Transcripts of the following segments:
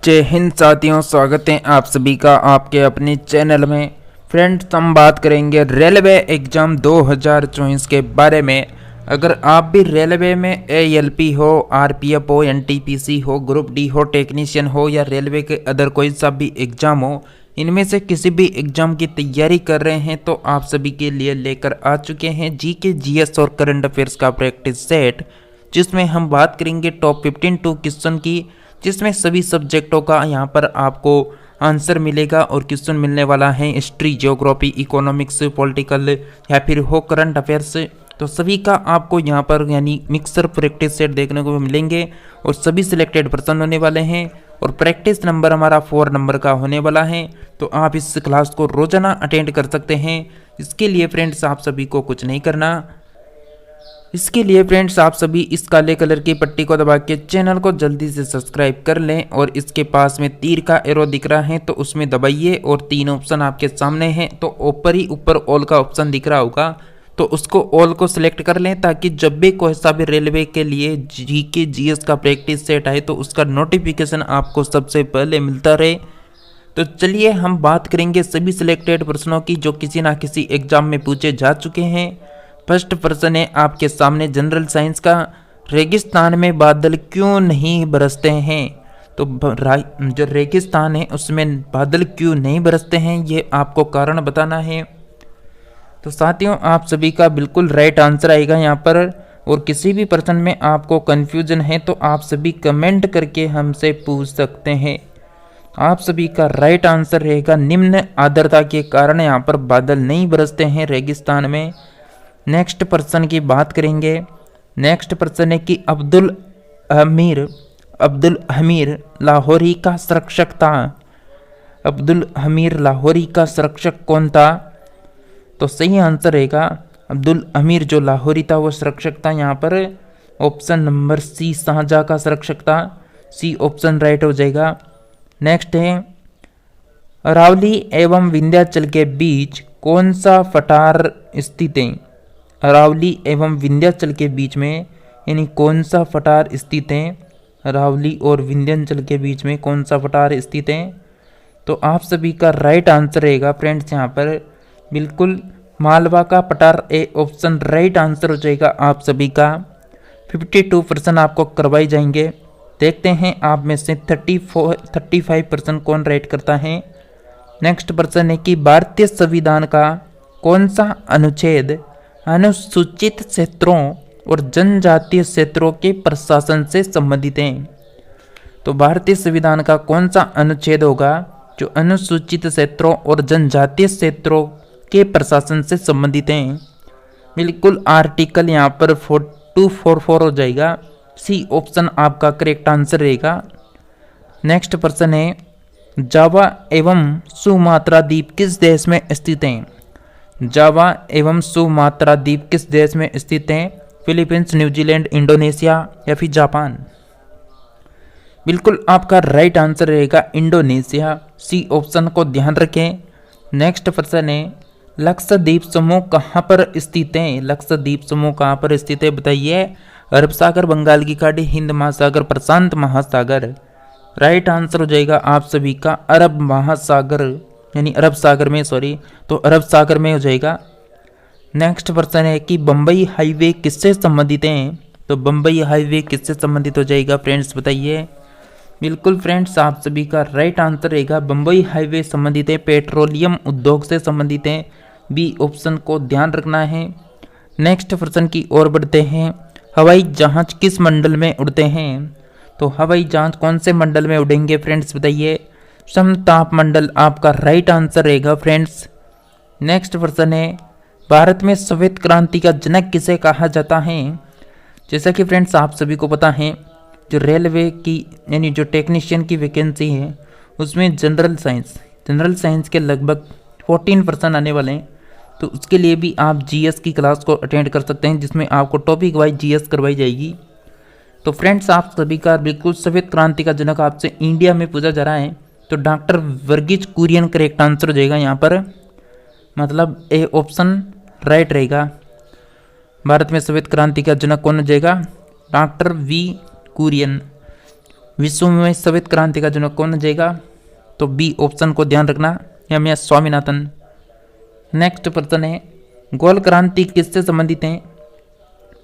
जय हिंद साथियों, स्वागत है आप सभी का आपके अपने चैनल में। फ्रेंड्स, हम बात करेंगे रेलवे एग्ज़ाम 2024 के बारे में। अगर आप भी रेलवे में एएलपी हो, आरपीएफ हो, एनटीपीसी हो, ग्रुप डी हो, टेक्नीशियन हो या रेलवे के अदर कोई सा भी एग्ज़ाम हो, इनमें से किसी भी एग्ज़ाम की तैयारी कर रहे हैं तो आप सभी के लिए लेकर आ चुके हैं जीके, जीएस और करंट अफेयर्स का प्रैक्टिस सेट, जिसमें हम बात करेंगे टॉप 15 टू क्वेश्चन की, जिसमें सभी सब्जेक्टों का यहाँ पर आपको आंसर मिलेगा और क्वेश्चन मिलने वाला है हिस्ट्री, ज्योग्राफी, इकोनॉमिक्स, पॉलिटिकल या फिर हो करंट अफेयर्स। तो सभी का आपको यहाँ पर यानी मिक्सर प्रैक्टिस सेट देखने को मिलेंगे और सभी सिलेक्टेड पर्सन होने वाले हैं और प्रैक्टिस नंबर हमारा 4 नंबर का होने वाला है। तो आप इस क्लास को रोजाना अटेंड कर सकते हैं। इसके लिए फ्रेंड्स आप सभी को कुछ नहीं करना। इसके लिए फ्रेंड्स आप सभी इस काले कलर की पट्टी को दबा के चैनल को जल्दी से सब्सक्राइब कर लें और इसके पास में तीर का एरो दिख रहा है तो उसमें दबाइए और 3 ऑप्शन आपके सामने हैं। तो ऊपर ऑल का ऑप्शन दिख रहा होगा तो उसको ऑल को सिलेक्ट कर लें, ताकि जब भी कोई सा भी रेलवे के लिए जीके जीएस का प्रैक्टिस सेट आए तो उसका नोटिफिकेशन आपको सबसे पहले मिलता रहे। तो चलिए हम बात करेंगे सभी सिलेक्टेड प्रश्नों की जो किसी ना किसी एग्जाम में पूछे जा चुके हैं। फर्स्ट प्रश्न है आपके सामने जनरल साइंस का, रेगिस्तान में बादल क्यों नहीं बरसते हैं? तो जो रेगिस्तान है उसमें बादल क्यों नहीं बरसते हैं, ये आपको कारण बताना है। तो साथियों आप सभी का बिल्कुल राइट आंसर आएगा यहाँ पर। और किसी भी प्रश्न में आपको कन्फ्यूजन है तो आप सभी कमेंट करके हमसे पूछ सकते हैं। आप सभी का राइट आंसर रहेगा निम्न आर्द्रता के कारण यहाँ पर बादल नहीं बरसते हैं रेगिस्तान में। नेक्स्ट पर्सन की बात करेंगे। नेक्स्ट पर्सन है कि अब्दुल हमीर लाहौरी का संरक्षक था। अब्दुल हमीर लाहौरी का संरक्षक कौन था? तो सही आंसर रहेगा अब्दुल हमीर जो लाहौरी था वो संरक्षक था यहाँ पर ऑप्शन नंबर सी, शाहजहां का संरक्षक था। सी ऑप्शन राइट हो जाएगा। नेक्स्ट है अरावली एवं विंध्याचल के बीच कौन सा पठार स्थित है? अरावली एवं विंध्याचल के बीच में यानी कौन सा पठार स्थित है? अरावली और विंध्याचल के बीच में कौन सा पठार स्थित है? तो आप सभी का राइट आंसर रहेगा फ्रेंड्स यहाँ पर बिल्कुल मालवा का पठार, ए ऑप्शन राइट आंसर हो जाएगा आप सभी का। 52% आपको करवाई जाएंगे। देखते हैं आप में से 35% कौन राइट करता है। नेक्स्ट पर्सन है कि भारतीय संविधान का कौन सा अनुच्छेद अनुसूचित क्षेत्रों और जनजातीय क्षेत्रों के प्रशासन से संबंधित है? तो भारतीय संविधान का कौन सा अनुच्छेद होगा जो अनुसूचित क्षेत्रों और जनजातीय क्षेत्रों के प्रशासन से संबंधित हैं? बिल्कुल आर्टिकल यहाँ पर 244 हो जाएगा। सी ऑप्शन आपका करेक्ट आंसर रहेगा। नेक्स्ट पर्सन है जावा एवं सुमात्रा द्वीप किस देश में स्थित हैं? जावा एवं सुमात्रा द्वीप किस देश में स्थित हैं? फिलीपींस, न्यूजीलैंड, इंडोनेशिया या फिर जापान? बिल्कुल आपका राइट आंसर रहेगा इंडोनेशिया। सी ऑप्शन को ध्यान रखें। नेक्स्ट पर्सन है लक्षद्वीप समूह कहाँ पर स्थित है? लक्षद्वीप समूह कहाँ पर स्थित है बताइए? अरब सागर, बंगाल की खाड़ी, हिंद महासागर, प्रशांत महासागर? राइट आंसर हो जाएगा आप सभी का अरब महासागर यानी अरब सागर में, तो अरब सागर में हो जाएगा। नेक्स्ट पर्सन है कि बम्बई हाईवे किससे संबंधित है? तो बम्बई हाईवे किससे संबंधित हो जाएगा फ्रेंड्स बताइए? बिल्कुल फ्रेंड्स आप सभी का राइट आंसर रहेगा बम्बई हाईवे संबंधित है पेट्रोलियम उद्योग से संबंधित है। बी ऑप्शन को ध्यान रखना है। नेक्स्ट पर्सन की ओर बढ़ते हैं। हवाई जहाज किस मंडल में उड़ते हैं? तो हवाई जहाज कौन से मंडल में उड़ेंगे फ्रेंड्स बताइए? समताप मंडल आपका राइट आंसर रहेगा फ्रेंड्स। नेक्स्ट पर्सन है भारत में श्वेत क्रांति का जनक किसे कहा जाता है? जैसा कि फ्रेंड्स आप सभी को पता है जो रेलवे की यानी जो टेक्नीशियन की वैकेंसी है उसमें जनरल साइंस के लगभग 14% आने वाले हैं। तो उसके लिए भी आप जीएस की क्लास को अटेंड कर सकते हैं जिसमें आपको टॉपिक वाइज जीएस करवाई जाएगी। तो फ्रेंड्स आप सभी का बिल्कुल श्वेत क्रांति का जनक आपसे इंडिया में पूछा जा रहा है तो doctor Verghese Kurien correct answer हो जाएगा यहाँ पर, मतलब ए ऑप्शन राइट रहेगा। भारत में श्वेत क्रांति का जनक कौन हो जाएगा? Doctor V Kurien. विश्व में श्वेत क्रांति का जनक कौन जाएगा? तो बी ऑप्शन को ध्यान रखना, एम एस स्वामीनाथन। नेक्स्ट प्रश्न है, गोल क्रांति किससे संबंधित है?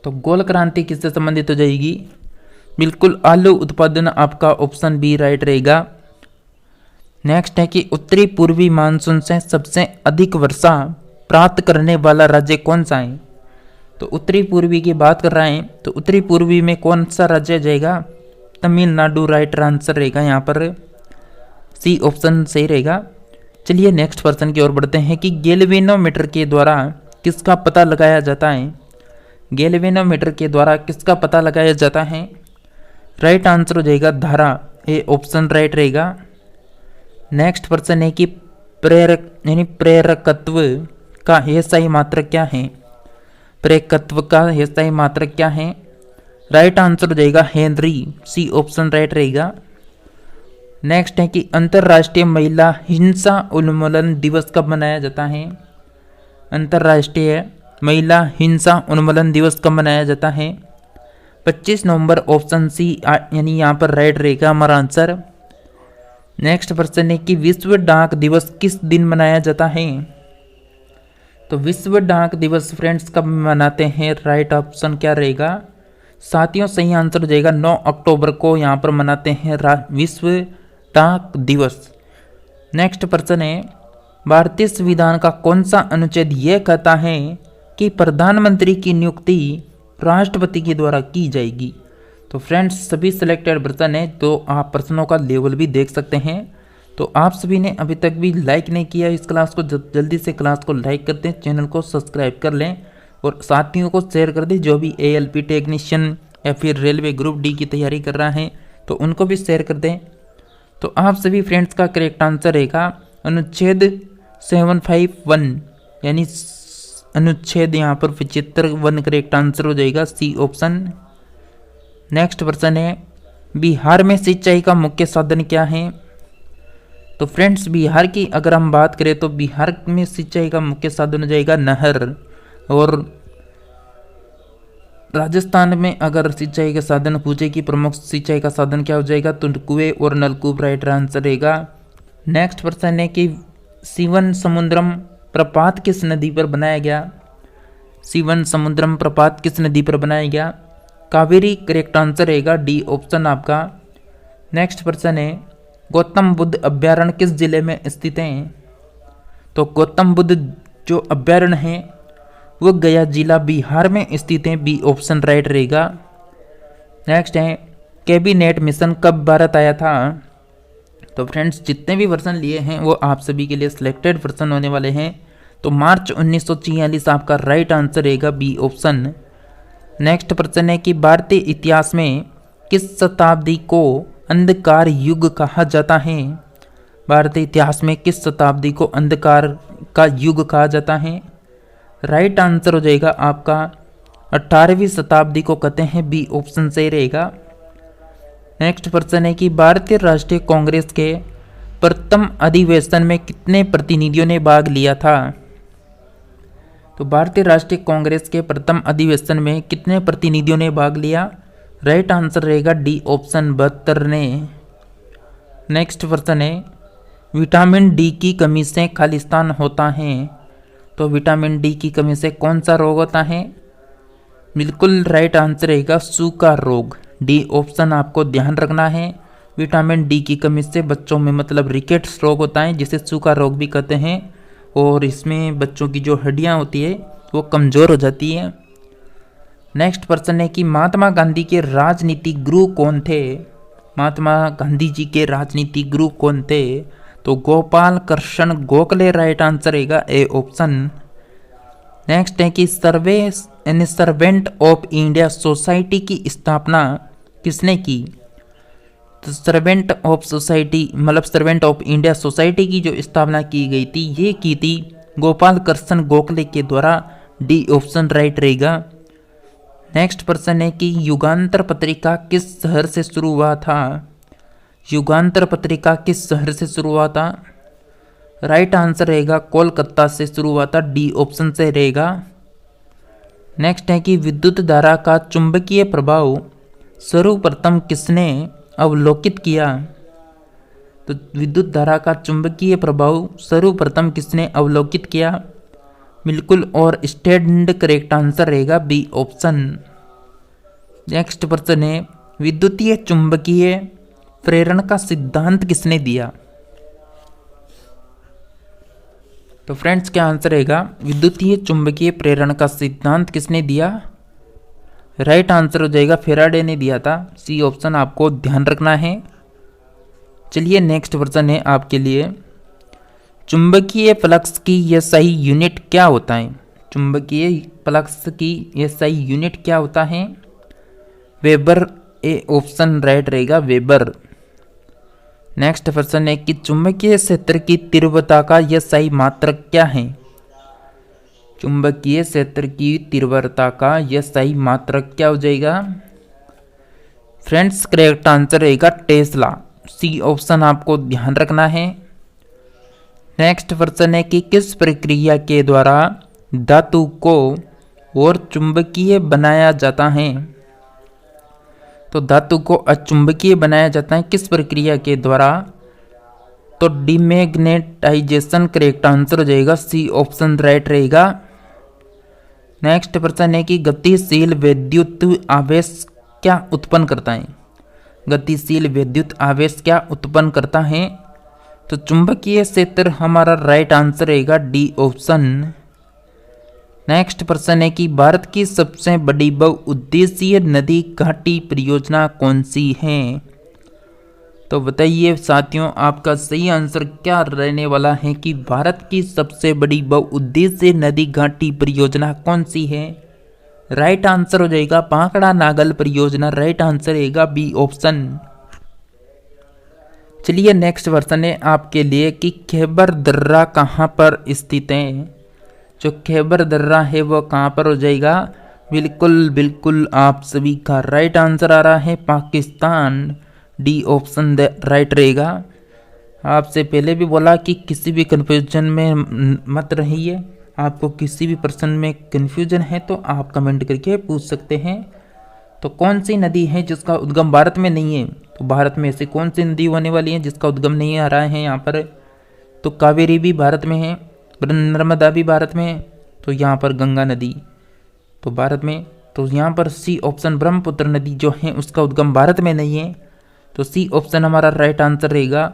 तो गोल क्रांति किससे संबंधित हो जाएगी? बिल्कुल आलू उत्पादन, आपका ऑप्शन बी राइट रहेगा। नेक्स्ट है कि उत्तरी पूर्वी मानसून से सबसे अधिक वर्षा प्राप्त करने वाला राज्य कौन सा है? तो उत्तरी पूर्वी की बात कर रहे हैं, तो उत्तरी पूर्वी में कौन सा राज्य जाएगा? तमिलनाडु राइट आंसर रहेगा यहाँ पर, सी ऑप्शन सही रहेगा। चलिए नेक्स्ट प्रश्न की ओर बढ़ते हैं कि गैल्वेनोमीटर के द्वारा किसका पता लगाया जाता है? गैल्वेनोमीटर के द्वारा किसका पता लगाया जाता है? राइट आंसर हो जाएगा धारा, ए ऑप्शन राइट रहेगा। नेक्स्ट प्रश्न है कि प्रेरक यानी प्रेरकत्व का हेसाई मात्रक क्या है? प्रेरकत्व का हेसाई मात्रक क्या है? राइट आंसर हो जाएगा हेनरी, सी ऑप्शन राइट रहेगा। नेक्स्ट है कि अंतर्राष्ट्रीय महिला हिंसा उन्मूलन दिवस कब मनाया जाता है? अंतर्राष्ट्रीय महिला हिंसा उन्मूलन दिवस कब मनाया जाता है? 25 नवंबर, ऑप्शन सी यानी यहाँ पर राइट रहेगा हमारा आंसर। नेक्स्ट प्रश्न है कि विश्व डाक दिवस किस दिन मनाया जाता है? तो विश्व डाक दिवस फ्रेंड्स कब मनाते हैं? राइट ऑप्शन क्या रहेगा? साथियों सही आंसर हो जाएगा 9 अक्टूबर को यहाँ पर मनाते हैं विश्व डाक दिवस। नेक्स्ट प्रश्न है, भारतीय संविधान का कौन सा अनुच्छेद यह कहता है कि प्रधानमंत्री की नियुक्ति राष्ट्रपति के द्वारा की जाएगी? तो फ्रेंड्स सभी सिलेक्टेड प्रश्न है, तो आप प्रश्नों का लेवल भी देख सकते हैं। तो आप सभी ने अभी तक भी लाइक नहीं किया इस क्लास को, जल्दी से क्लास को लाइक कर दें, चैनल को सब्सक्राइब कर लें और साथियों को शेयर कर दें जो भी ALP टेक्नीशियन या फिर रेलवे ग्रुप डी की तैयारी कर रहा है, तो उनको भी शेयर कर दें। तो आप सभी फ्रेंड्स का करेक्ट आंसर रहेगा अनुच्छेद 751 यानी अनुच्छेद यहाँ पर 75 करेक्ट आंसर हो जाएगा, सी ऑप्शन। नेक्स्ट प्रश्न है, बिहार में सिंचाई का मुख्य साधन क्या है? तो फ्रेंड्स बिहार की अगर हम बात करें तो बिहार में सिंचाई का मुख्य साधन हो जाएगा नहर, और राजस्थान में अगर सिंचाई का साधन पूछे कि प्रमुख सिंचाई का साधन क्या हो जाएगा, तो कुएं और नलकूप राइट आंसर रहेगा। नेक्स्ट प्रश्न है कि शिवन समुद्रम प्रपात किस नदी पर बनाया गया? शिवन समुद्रम प्रपात किस नदी पर बनाया गया? कावेरी करेक्ट आंसर रहेगा, डी ऑप्शन आपका। नेक्स्ट प्रश्न है, गौतम बुद्ध अभ्यारण्य किस जिले में स्थित है? तो गौतम बुद्ध जो अभ्यारण्य है वो गया जिला बिहार में स्थित है, बी ऑप्शन राइट रहेगा। नेक्स्ट है, कैबिनेट मिशन कब भारत आया था? तो फ्रेंड्स जितने भी वर्जन लिए हैं वो आप सभी के लिए सिलेक्टेड वर्जन होने वाले हैं, तो मार्च 1946 आपका राइट आंसर रहेगा, बी ऑप्शन। नेक्स्ट प्रश्न है कि भारतीय इतिहास में किस शताब्दी को अंधकार युग कहा जाता है? भारतीय इतिहास में किस शताब्दी को अंधकार का युग कहा जाता है? राइट आंसर हो जाएगा आपका 18वीं शताब्दी को कहते हैं, बी ऑप्शन सही रहेगा। नेक्स्ट प्रश्न है कि भारतीय राष्ट्रीय कांग्रेस के प्रथम अधिवेशन में कितने प्रतिनिधियों ने भाग लिया था? तो भारतीय राष्ट्रीय कांग्रेस के प्रथम अधिवेशन में कितने प्रतिनिधियों ने भाग लिया? राइट आंसर रहेगा डी ऑप्शन 72 ने। नेक्स्ट प्रश्न है, विटामिन डी की कमी से खालिस्तान होता है? तो विटामिन डी की कमी से कौन सा रोग होता है? बिल्कुल राइट आंसर रहेगा सूखा रोग, डी ऑप्शन आपको ध्यान रखना है। विटामिन डी की कमी से बच्चों में मतलब रिकेट्स रोग होता है जिसे सूखा रोग भी कहते हैं, और इसमें बच्चों की जो हड्डियां होती है वो कमज़ोर हो जाती है। नेक्स्ट प्रश्न है कि महात्मा गांधी के राजनीतिक गुरु कौन थे? महात्मा गांधी जी के राजनीतिक गुरु कौन थे? तो गोपाल कृष्ण गोखले राइट आंसर रहेगा, ए ऑप्शन। नेक्स्ट है कि सर्वेंट ऑफ इंडिया सोसाइटी की स्थापना किसने की? तो सर्वेंट ऑफ सोसाइटी मतलब सर्वेंट ऑफ इंडिया सोसाइटी की जो स्थापना की गई थी ये की थी गोपाल कृष्ण गोखले के द्वारा, डी ऑप्शन राइट रहेगा। नेक्स्ट प्रश्न है कि युगांतर पत्रिका किस शहर से शुरू हुआ था? युगांतर पत्रिका किस शहर से शुरू हुआ था? राइट आंसर रहेगा कोलकाता से शुरू हुआ था, डी ऑप्शन से रहेगा। नेक्स्ट है कि विद्युत धारा का चुंबकीय प्रभाव सर्वप्रथम किसने अवलोकित किया? तो विद्युत धारा का चुंबकीय प्रभाव सर्वप्रथम किसने अवलोकित किया? बिल्कुल, और स्टैंड करेक्ट आंसर रहेगा बी ऑप्शन। नेक्स्ट प्रश्न है, विद्युतीय चुंबकीय प्रेरण का सिद्धांत किसने दिया? तो फ्रेंड्स क्या आंसर रहेगा? विद्युतीय चुंबकीय प्रेरण का सिद्धांत किसने दिया? राइट आंसर हो जाएगा फेराडे ने दिया था। सी ऑप्शन आपको ध्यान रखना है। चलिए नेक्स्ट प्रश्न है आपके लिए, चुंबकीय फ्लक्स की एसआई यूनिट क्या होता है? चुंबकीय फ्लक्स की एसआई यूनिट क्या होता है? वेबर ए ऑप्शन राइट रहेगा, वेबर। नेक्स्ट प्रश्न है कि चुंबकीय क्षेत्र की तीव्रता का एसआई मात्रक क्या है? चुंबकीय क्षेत्र की तीव्रता का एसआई मात्रक क्या हो जाएगा? फ्रेंड्स करेक्ट आंसर रहेगा टेस्ला। सी ऑप्शन आपको ध्यान रखना है। नेक्स्ट प्रश्न है कि किस प्रक्रिया के द्वारा धातु को और चुंबकीय बनाया जाता है? तो धातु को अचुंबकीय बनाया जाता है किस प्रक्रिया के द्वारा? तो डीमैग्नेटाइजेशन करेक्ट आंसर हो जाएगा, सी ऑप्शन राइट रहेगा। नेक्स्ट प्रश्न है कि गतिशील विद्युत आवेश क्या उत्पन्न करता है? गतिशील विद्युत आवेश क्या उत्पन्न करता है? तो चुंबकीय क्षेत्र हमारा राइट आंसर रहेगा, डी ऑप्शन। नेक्स्ट प्रश्न है कि भारत की सबसे बड़ी बहुउद्देशीय नदी घाटी परियोजना कौन सी है? तो बताइए साथियों, आपका सही आंसर क्या रहने वाला है कि भारत की सबसे बड़ी बहुउद्देशीय नदी घाटी परियोजना कौन सी है? राइट आंसर हो जाएगा पांकड़ा नागल परियोजना। राइट आंसर रहेगा बी ऑप्शन। चलिए नेक्स्ट प्रश्न है आपके लिए कि खैबर दर्रा कहाँ पर स्थित है? जो खैबर दर्रा है वो कहाँ पर हो जाएगा? बिल्कुल बिल्कुल आप सभी का राइट आंसर आ रहा है, पाकिस्तान। डी ऑप्शन राइट रहेगा। आपसे पहले भी बोला कि किसी भी कन्फ्यूजन में मत रहिए। आपको किसी भी प्रश्न में कन्फ्यूजन है तो आप कमेंट करके पूछ सकते हैं। तो कौन सी नदी है जिसका उद्गम भारत में नहीं है? तो भारत में ऐसी कौन सी नदी होने वाली है जिसका उद्गम नहीं आ रहा है यहाँ पर? तो कावेरी भी भारत में है, नर्मदा भी भारत में है, तो यहाँ पर गंगा नदी तो भारत में। तो यहाँ पर सी ऑप्शन ब्रह्मपुत्र नदी जो है उसका उद्गम भारत में नहीं है, तो सी ऑप्शन हमारा राइट आंसर रहेगा।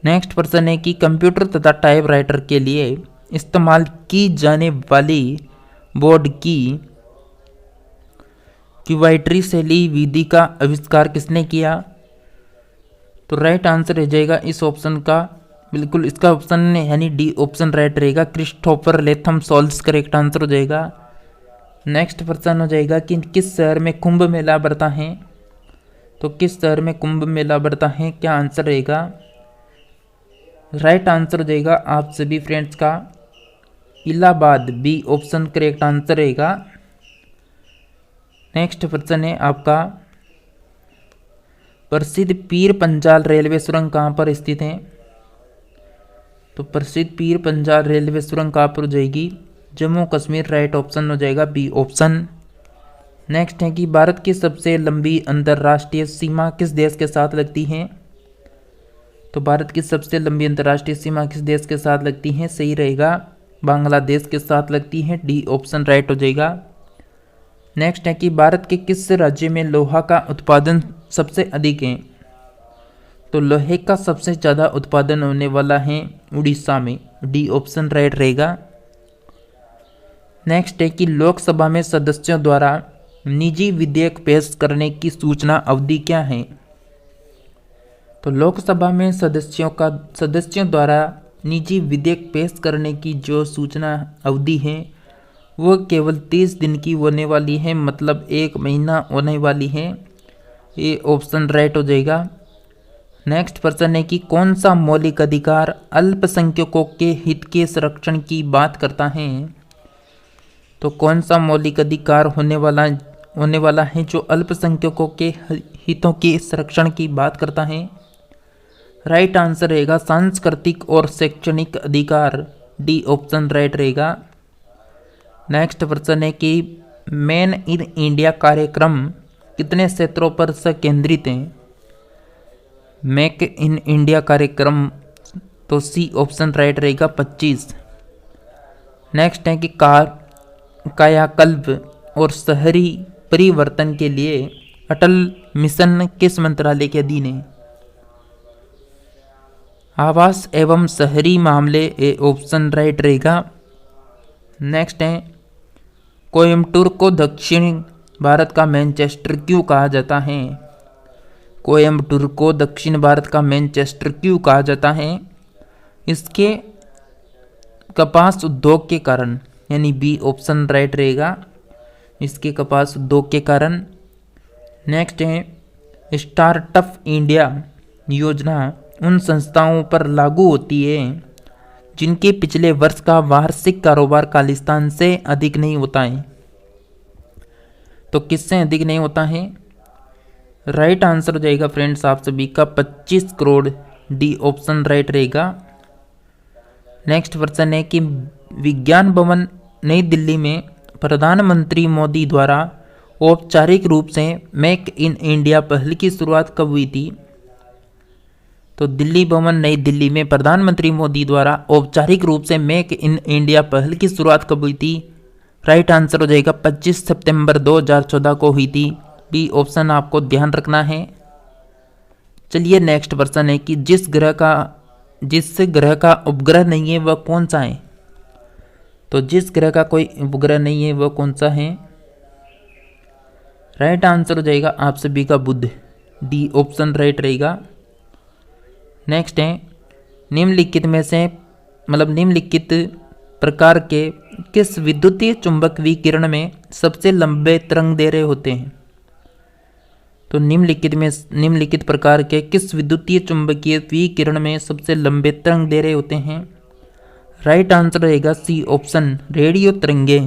नेक्स्ट प्रश्न है कि कंप्यूटर तथा टाइपराइटर के लिए इस्तेमाल की जाने वाली बोर्ड की क्यूबाइट्री शैली विधि का आविष्कार किसने किया? तो राइट आंसर रह जाएगा इस ऑप्शन का, बिल्कुल इसका ऑप्शन यानी डी ऑप्शन राइट रहेगा, Christopher Latham Sholes correct answer हो जाएगा। नेक्स्ट प्रश्न हो जाएगा कि किस शहर में कुंभ मेला बढ़ता है? तो किस शहर में कुंभ मेला बढ़ता है, क्या आंसर रहेगा? राइट आंसर हो जाएगा आप सभी फ्रेंड्स का Allahabad. B option correct answer रहेगा। नेक्स्ट प्रश्न है आपका, प्रसिद्ध पीर पंजाल रेलवे सुरंग कहाँ पर स्थित है? तो प्रसिद्ध पीर पंजाल रेलवे सुरंग कहाँ पर हो जाएगी? जम्मू कश्मीर। राइट ऑप्शन हो जाएगा बी ऑप्शन। नेक्स्ट है कि भारत की सबसे लंबी अंतर्राष्ट्रीय सीमा किस देश के साथ लगती है? तो भारत की सबसे लंबी अंतर्राष्ट्रीय सीमा किस देश के साथ लगती है? सही रहेगा बांग्लादेश के साथ लगती है। डी ऑप्शन राइट हो जाएगा। नेक्स्ट है कि भारत के किस राज्य में लोहा का उत्पादन सबसे अधिक है? तो लोहे का सबसे ज़्यादा उत्पादन होने वाला है उड़ीसा में। डी ऑप्शन राइट रहेगा। नेक्स्ट है कि लोकसभा में सदस्यों द्वारा निजी विधेयक पेश करने की सूचना अवधि क्या है? तो लोकसभा में सदस्यों द्वारा निजी विधेयक पेश करने की जो सूचना अवधि है वो केवल 30 दिन की होने वाली है, मतलब 1 महीना होने वाली है। ये ऑप्शन राइट हो जाएगा। नेक्स्ट प्रश्न है कि कौन सा मौलिक अधिकार अल्पसंख्यकों के हित के संरक्षण की बात करता है? तो कौन सा मौलिक अधिकार होने वाला है जो अल्पसंख्यकों के हितों के संरक्षण की बात करता है? राइट आंसर रहेगा सांस्कृतिक और शैक्षणिक अधिकार। डी ऑप्शन राइट रहेगा। नेक्स्ट प्रश्न है कि मेन इन इंडिया कार्यक्रम कितने क्षेत्रों पर केंद्रित है? मेक इन इंडिया कार्यक्रम, तो सी ऑप्शन राइट रहेगा 25। नेक्स्ट है कि कायाकल्प और शहरी परिवर्तन के लिए अटल मिशन किस मंत्रालय के अधीन है? आवास एवं शहरी मामले, ए ऑप्शन राइट रहेगा। नेक्स्ट है कोयम्बटूर को दक्षिण भारत का मैनचेस्टर क्यों कहा जाता है? कोयम्बटूर को दक्षिण भारत का मैनचेस्टर क्यों कहा जाता है? इसके कपास उद्योग के कारण, यानी बी ऑप्शन राइट रहेगा, इसके कपास उद्योग के कारण। नेक्स्ट है स्टार्टअप इंडिया योजना उन संस्थाओं पर लागू होती है जिनके पिछले वर्ष का वार्षिक कारोबार खालिस्तान से अधिक नहीं होता है। तो किससे अधिक नहीं होता है? राइट आंसर हो जाएगा फ्रेंड्स आप सभी का 25 करोड़, डी ऑप्शन राइट रहेगा। नेक्स्ट क्वेश्चन है कि विज्ञान भवन नई दिल्ली में प्रधानमंत्री मोदी द्वारा औपचारिक रूप से मेक इन इंडिया पहल की शुरुआत कब हुई थी? तो दिल्ली भवन नई दिल्ली में प्रधानमंत्री मोदी द्वारा औपचारिक रूप से मेक इन इंडिया पहल की शुरुआत कब हुई थी? राइट आंसर हो जाएगा 25 सितंबर 2014 को हुई थी। बी ऑप्शन आपको ध्यान रखना है। चलिए नेक्स्ट क्वेश्चन है कि जिस ग्रह का उपग्रह नहीं है वह कौन सा है? तो जिस ग्रह का कोई उपग्रह नहीं है वह कौन सा है? राइट आंसर हो जाएगा आप सभी का बुध, डी ऑप्शन राइट रहेगा। नेक्स्ट है निम्नलिखित में से निम्नलिखित प्रकार के किस विद्युतीय चुंबक विकिरण में सबसे लंबे तरंग दैर्घ्य होते हैं? तो निम्नलिखित प्रकार के किस विद्युतीय चुंबकीय विकिरण में सबसे लंबे तरंग दैर्घ्य होते हैं? राइट आंसर रहेगा सी ऑप्शन, रेडियो तरंगे।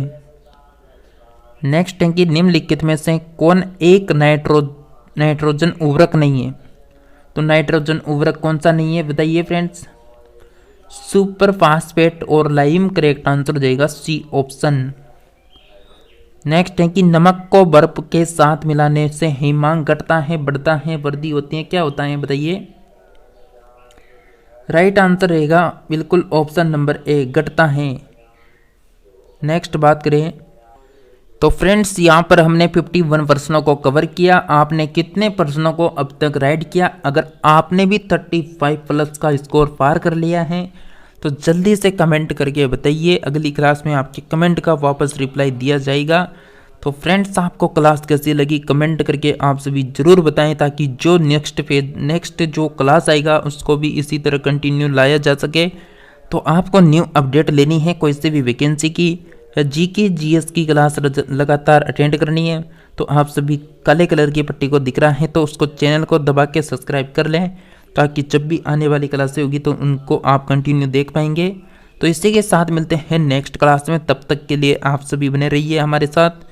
नेक्स्ट है कि निम्नलिखित में से कौन एक नाइट्रोजन उर्वरक नहीं है? तो नाइट्रोजन उर्वरक कौन सा नहीं है बताइए फ्रेंड्स? सुपर फास्फेट और लाइम करेक्ट आंसर हो जाएगा सी ऑप्शन। नेक्स्ट है कि नमक को बर्फ के साथ मिलाने से हिमांक घटता है, बढ़ता है, वृद्धि होती है, क्या होता है बताइए? राइट आंसर रहेगा बिल्कुल ऑप्शन नंबर ए, घटता है। नेक्स्ट बात करें तो फ्रेंड्स यहाँ पर हमने 51 प्रश्नों को कवर किया। आपने कितने प्रश्नों को अब तक राइट किया? अगर आपने भी 35 प्लस का स्कोर पार कर लिया है तो जल्दी से कमेंट करके बताइए, अगली क्लास में आपके कमेंट का वापस रिप्लाई दिया जाएगा। तो फ्रेंड्स आपको क्लास कैसी लगी कमेंट करके आप सभी जरूर बताएं, ताकि जो नेक्स्ट जो क्लास आएगा उसको भी इसी तरह कंटिन्यू लाया जा सके। तो आपको न्यू अपडेट लेनी है कोई से भी वैकेंसी की या जीके जीएस की क्लास लगातार अटेंड करनी है, तो आप सभी काले कलर की पट्टी को दिख रहा है तो उसको चैनल को दबा के सब्सक्राइब कर लें, ताकि जब भी आने वाली क्लासें होगी तो उनको आप कंटिन्यू देख पाएंगे। तो इसी के साथ मिलते हैं नेक्स्ट क्लास में, तब तक के लिए आप सभी बने रहिए हमारे साथ।